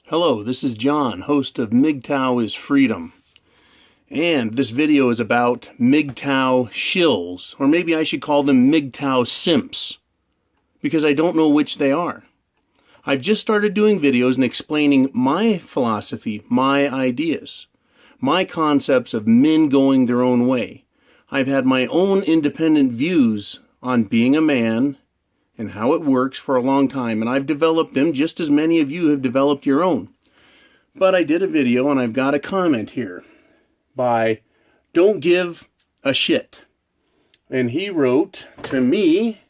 Hello, this is John, host of MGTOW is Freedom. And this video is about MGTOW Shills, or maybe I should call them MGTOW simps, because I don't know which they are. I've just started doing videos and explaining my philosophy, my ideas, my concepts of men going their own way. I've had my own independent views on being a man and how it works for a long time, and I've developed them just as many of you have developed your own. But I did a video and I've got a comment here by Don't Give a Shit. And he wrote to me,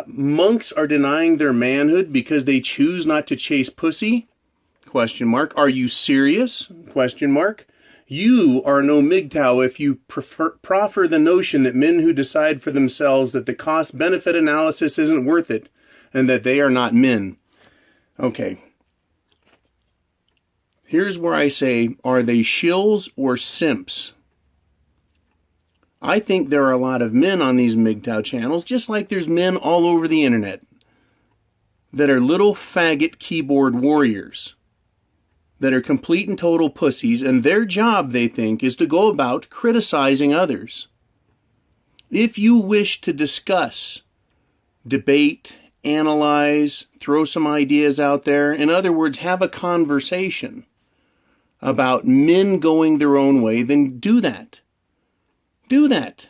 monks are denying their manhood because they choose not to chase pussy? Question mark. Are you serious? Question mark. You are no MGTOW if you proffer the notion that men who decide for themselves that the cost-benefit analysis isn't worth it and that they are not men. Okay. Here's where I say, are they shills or simps? I think there are a lot of men on these MGTOW channels, just like there's men all over the internet, that are little faggot keyboard warriors, that are complete and total pussies, and their job, they think, is to go about criticizing others. If you wish to discuss, debate, analyze, throw some ideas out there, in other words, have a conversation about men going their own way, then do that. Do that.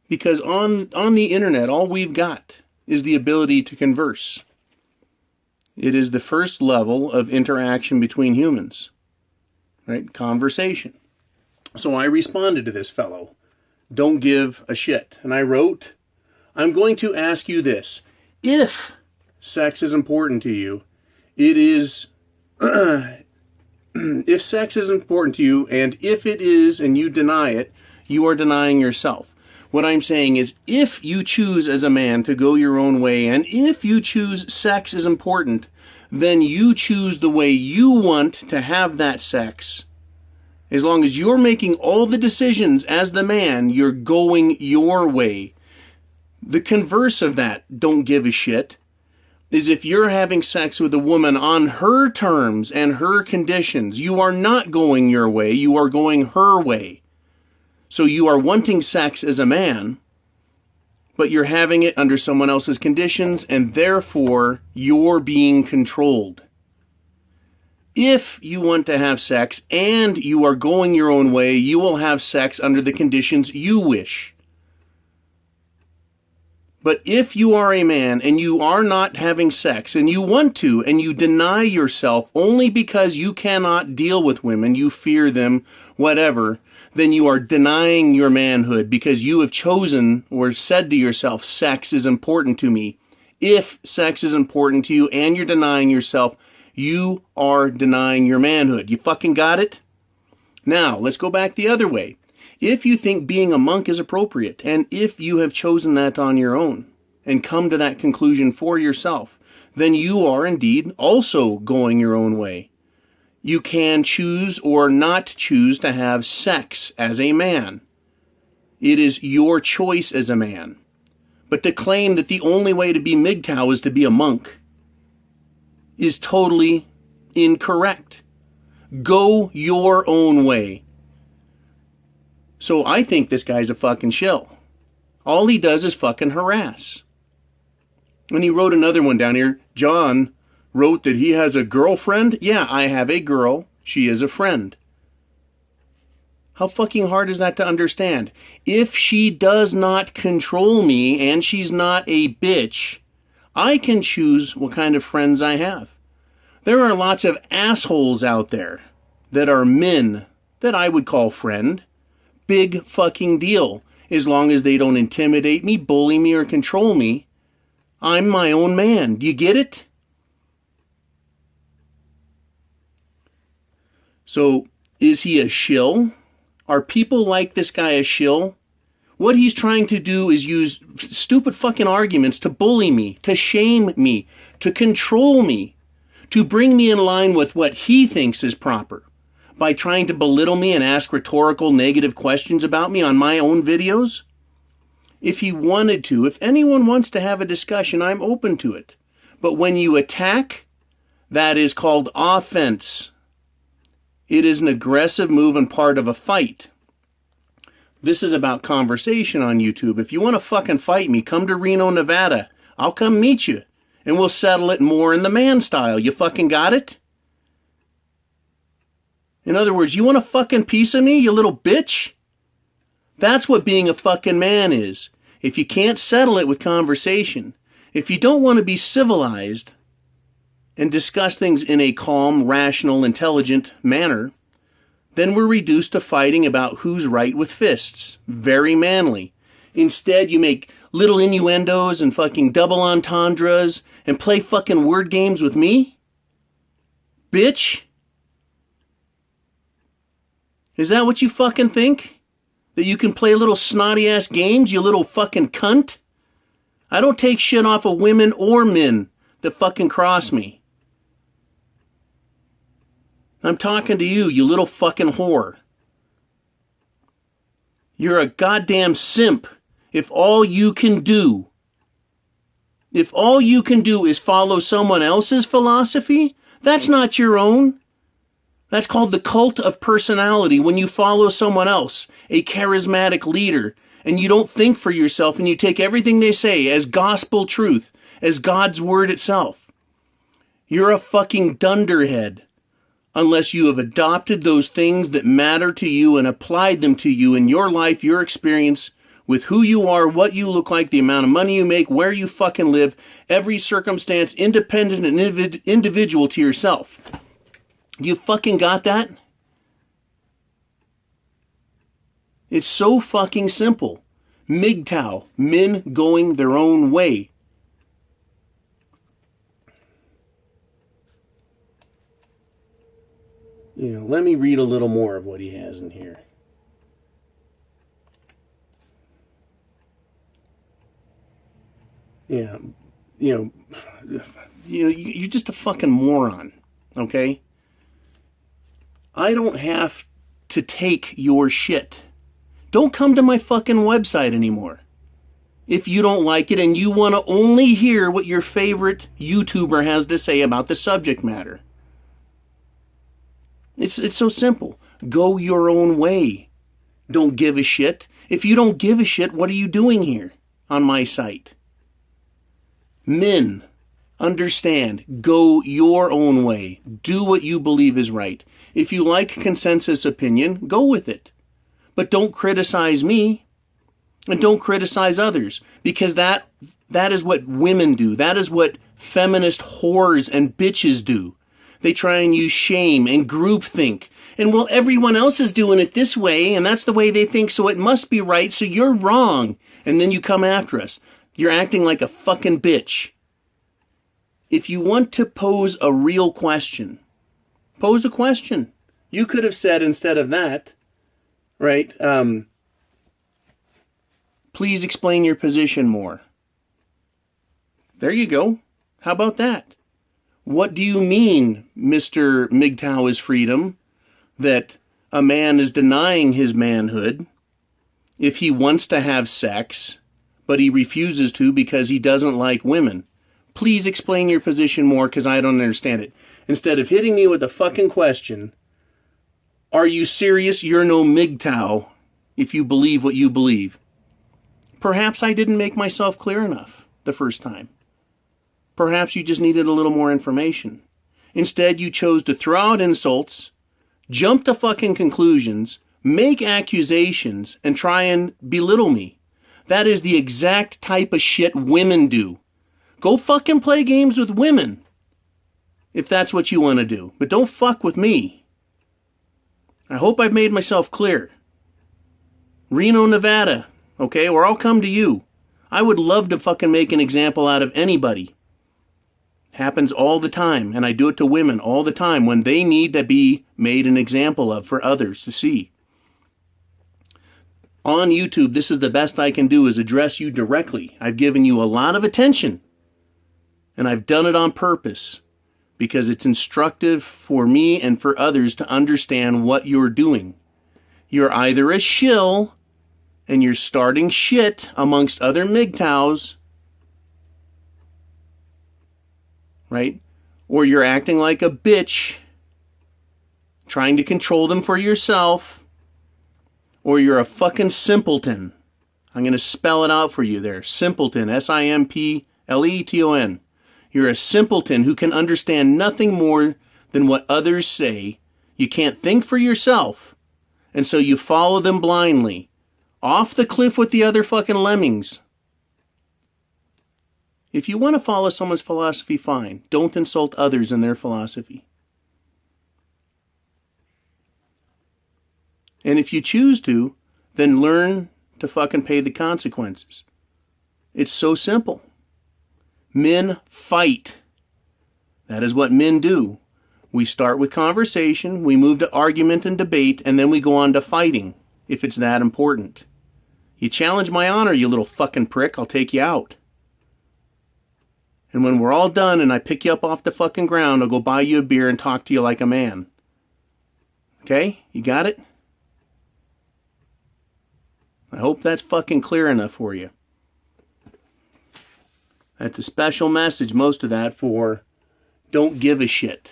Because on the internet, all we've got is the ability to converse. It is the first level of interaction between humans, right? Conversation. So I responded to this fellow, don't give a shit. And I wrote, I'm going to ask you this. If sex is important to you, it is, if sex is important to you, and if it is and you deny it, you are denying yourself. What I'm saying is, if you choose as a man to go your own way, and if you choose sex is important, then you choose the way you want to have that sex. As long as you're making all the decisions as the man, you're going your way. The converse of that, don't give a shit, is if you're having sex with a woman on her terms and her conditions, you are not going your way, you are going her way. So you are wanting sex as a man, but you're having it under someone else's conditions, and therefore you're being controlled. If you want to have sex and you are going your own way, you will have sex under the conditions you wish. But if you are a man and you are not having sex and you want to, and you deny yourself only because you cannot deal with women, you fear them, whatever, then you are denying your manhood because you have chosen or said to yourself, sex is important to me. If sex is important to you and you're denying yourself, you are denying your manhood. You fucking got it? Now, let's go back the other way. If you think being a monk is appropriate, and if you have chosen that on your own and come to that conclusion for yourself, then you are indeed also going your own way. You can choose or not choose to have sex as a man. It is your choice as a man. But to claim that the only way to be MGTOW is to be a monk is totally incorrect. Go your own way. So I think this guy's a fucking shill. All he does is fucking harass. And he wrote another one down here. John wrote that he has a girlfriend. Yeah, I have a girl. She is a friend. How fucking hard is that to understand? If she does not control me and she's not a bitch, I can choose what kind of friends I have. There are lots of assholes out there that are men that I would call friend. Big fucking deal. As long as they don't intimidate me, bully me, or control me, I'm my own man. Do you get it? So, is he a shill? Are people like this guy a shill? What he's trying to do is use stupid fucking arguments to bully me, to shame me, to control me, to bring me in line with what he thinks is proper, by trying to belittle me and ask rhetorical negative questions about me on my own videos. If he wanted to, if anyone wants to have a discussion, I'm open to it. But when you attack, that is called offense. It is an aggressive move and part of a fight. This is about conversation on YouTube. If you want to fucking fight me, come to Reno, Nevada. I'll come meet you. And we'll settle it more in the man style. You fucking got it? In other words, you want a fucking piece of me, you little bitch? That's what being a fucking man is. If you can't settle it with conversation, if you don't want to be civilized and discuss things in a calm, rational, intelligent manner, then we're reduced to fighting about who's right with fists. Very manly. Instead, you make little innuendos and fucking double entendres and play fucking word games with me? Bitch? Is that what you fucking think? That you can play little snotty-ass games, you little fucking cunt? I don't take shit off of women or men that fucking cross me. I'm talking to you, you little fucking whore. You're a goddamn simp if all you can do is follow someone else's philosophy. That's not your own. That's called the cult of personality, when you follow someone else, a charismatic leader, and you don't think for yourself and you take everything they say as gospel truth, as God's word itself. You're a fucking dunderhead unless you have adopted those things that matter to you and applied them to you in your life, your experience, with who you are, what you look like, the amount of money you make, where you fucking live, every circumstance, independent and individual to yourself. You fucking got that? It's so fucking simple. MGTOW, men going their own way. Let me read a little more of what he has in here. Yeah, you're just a fucking moron, okay? I don't have to take your shit. Don't come to my fucking website anymore. If you don't like it and you want to only hear what your favorite YouTuber has to say about the subject matter. It's so simple. Go your own way. Don't give a shit. If you don't give a shit, what are you doing here on my site? Men, understand. Go your own way. Do what you believe is right. If you like consensus opinion, go with it. But don't criticize me. And don't criticize others. Because that is what women do. That is what feminist whores and bitches do. They try and use shame and groupthink. And well, everyone else is doing it this way, and that's the way they think, so it must be right, so you're wrong. And then you come after us. You're acting like a fucking bitch. If you want to pose a real question, pose a question. You could have said instead of that, right, please explain your position more. There you go. How about that? What do you mean, Mr. MGTOW is freedom, that a man is denying his manhood if he wants to have sex, but he refuses to because he doesn't like women? Please explain your position more, because I don't understand it. Instead of hitting me with a fucking question, are you serious? You're no MGTOW if you believe what you believe. Perhaps I didn't make myself clear enough the first time. Perhaps you just needed a little more information. Instead, you chose to throw out insults, jump to fucking conclusions, make accusations, and try and belittle me. That is the exact type of shit women do. Go fucking play games with women, if that's what you want to do. But don't fuck with me. I hope I've made myself clear. Reno, Nevada, okay, or I'll come to you. I would love to fucking make an example out of anybody. Happens all the time, and I do it to women all the time when they need to be made an example of for others to see. On YouTube, this is the best I can do, is address you directly. I've given you a lot of attention, and I've done it on purpose because it's instructive for me and for others to understand what you're doing. You're either a shill and you're starting shit amongst other MGTOWs, right? Or you're acting like a bitch, trying to control them for yourself, or you're a fucking simpleton. I'm going to spell it out for you there. Simpleton, S-I-M-P-L-E-T-O-N. You're a simpleton who can understand nothing more than what others say. You can't think for yourself, and so you follow them blindly. Off the cliff with the other fucking lemmings. If you want to follow someone's philosophy, fine. Don't insult others in their philosophy. And if you choose to, then learn to fucking pay the consequences. It's so simple. Men fight. That is what men do. We start with conversation, we move to argument and debate, and then we go on to fighting, if it's that important. You challenge my honor, you little fucking prick, I'll take you out. And when we're all done and I pick you up off the fucking ground, I'll go buy you a beer and talk to you like a man. Okay? You got it? I hope that's fucking clear enough for you. That's a special message, most of that, for don't give a shit.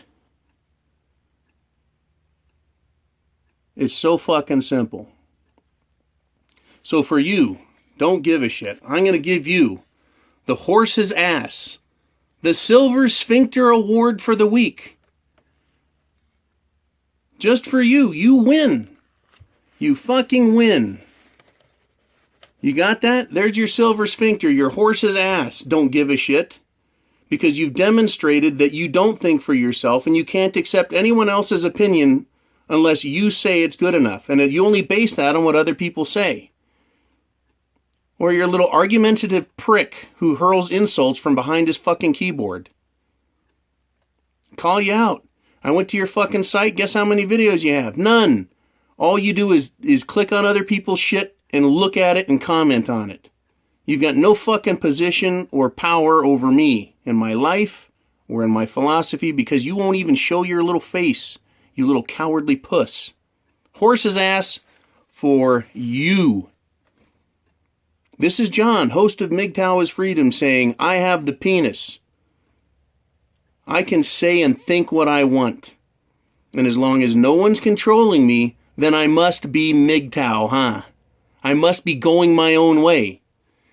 It's so fucking simple. So for you, don't give a shit. I'm going to give you the horse's ass, the Silver Sphincter Award for the week. Just for you. You win. You fucking win. You got that? There's your Silver Sphincter, your horse's ass. Don't give a shit. Because you've demonstrated that you don't think for yourself and you can't accept anyone else's opinion unless you say it's good enough. And you only base that on what other people say. Or you're a little argumentative prick who hurls insults from behind his fucking keyboard. Call you out. I went to your fucking site. Guess how many videos you have? None. All you do is click on other people's shit and look at it and comment on it. You've got no fucking position or power over me in my life or in my philosophy because you won't even show your little face, you little cowardly puss. Horse's ass for you. This is John, host of MGTOW is Freedom, saying, I have the penis. I can say and think what I want. And as long as no one's controlling me, then I must be MGTOW, huh? I must be going my own way.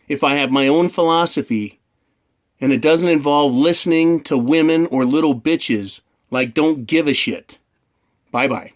If I have my own philosophy, and it doesn't involve listening to women or little bitches like don't give a shit. Bye-bye.